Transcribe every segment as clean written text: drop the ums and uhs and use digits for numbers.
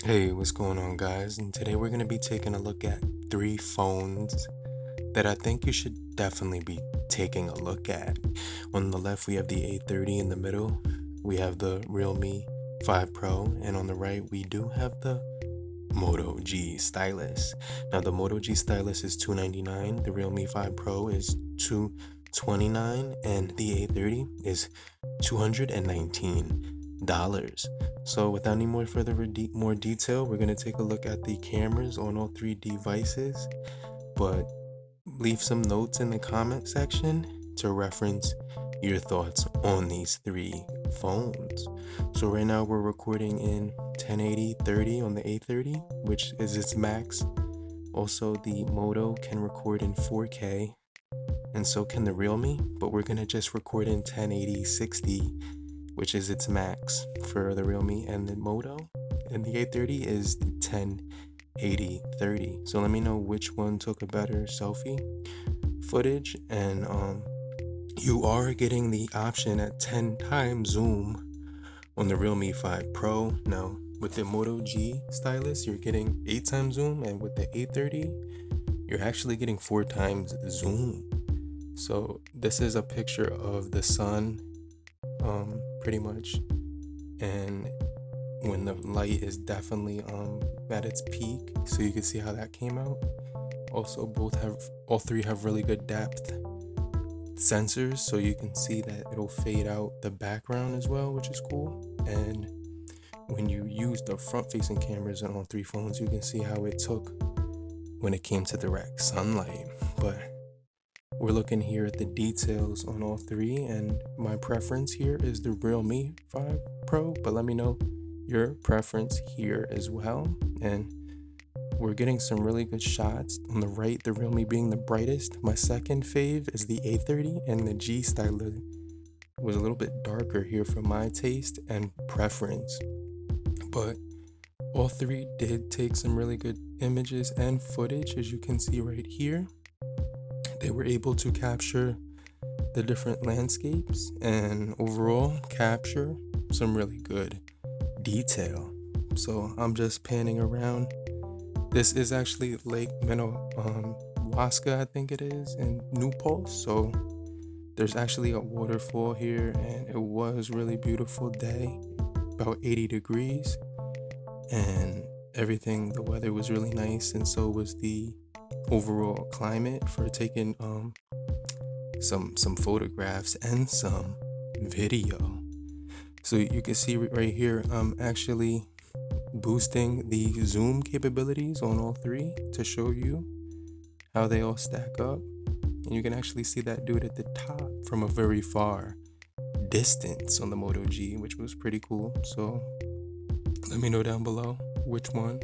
Hey, what's going on, guys? And today we're going to be taking a look at three phones that I think you should definitely be taking a look at. On the left, we have the A30. In the middle, we have the Realme 5 Pro, and on the right, we do have the Moto G Stylus. Now, the Moto G Stylus is $299, the Realme 5 Pro is $229, and the A30 is $219. So without any more detail, we're going to take a look at the cameras on all three devices, but leave some notes in the comment section to reference your thoughts on these three phones. So right now we're recording in 1080 30 on the A30, which is its max. Also, the Moto can record in 4K, and so can the Realme, but we're gonna just record in 1080 60, which is its max for the Realme and the Moto, and the A30 is the 1080 30. So let me know which one took a better selfie footage, and you are getting the option at 10 times zoom on the Realme 5 Pro. Now with the Moto G Stylus, you're getting 8 times zoom, and with the A30, you're actually getting 4 times zoom. So this is a picture of the sun, pretty much, and when the light is definitely at its peak, so you can see how that came out. Also, all three have really good depth sensors, so you can see that it'll fade out the background as well, which is cool. And when you use the front facing cameras on all three phones, you can see how it took when it came to direct sunlight. But we're looking here at the details on all three, and my preference here is the Realme 5 Pro, but let me know your preference here as well. And we're getting some really good shots. On the right, the Realme being the brightest. My second fave is the A30, and the G Stylus was a little bit darker here for my taste and preference. But all three did take some really good images and footage, as you can see right here. They were able to capture the different landscapes and overall capture some really good detail. So I'm just panning around. This is actually Lake Minnewaska, I think it is, in New Paltz. So there's actually a waterfall here, and it was really beautiful day, about 80 degrees, and everything, the weather was really nice, and so was the overall climate for taking some photographs and some video. So you can see right here, I'm actually boosting the zoom capabilities on all three to show you how they all stack up, and you can actually see that dude at the top from a very far distance on the Moto G, which was pretty cool. So let me know down below which one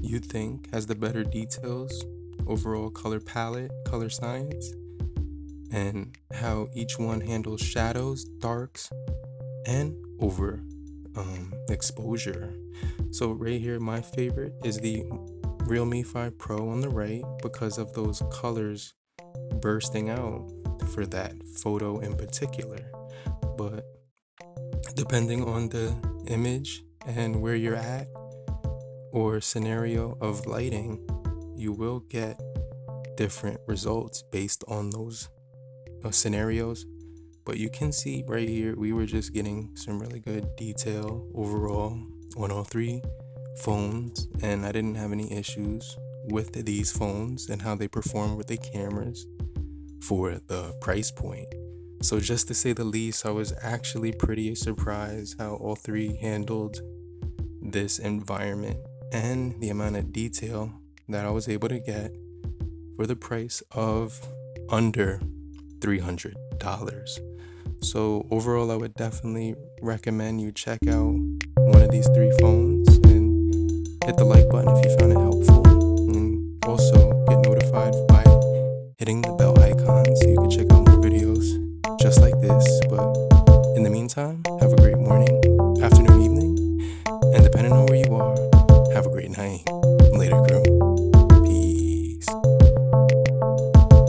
you think has the better details, overall color palette, color science, and how each one handles shadows, darks, and over exposure. So right here, my favorite is the Realme 5 Pro on the right, because of those colors bursting out for that photo in particular. But depending on the image and where you're at or scenario of lighting, you will get different results based on those scenarios. But you can see right here, we were just getting some really good detail overall on all three phones, and I didn't have any issues with these phones and how they perform with the cameras for the price point. So just to say the least, I was actually pretty surprised how all three handled this environment and the amount of detail that I was able to get for the price of under $300. So overall, I would definitely recommend you check out one of these three phones and hit the like button if you found it helpful, and also get notified by hitting the bell icon so you can check out more videos just like this. But in the meantime, have a great morning, afternoon, evening, and depending on where you are, have a great night.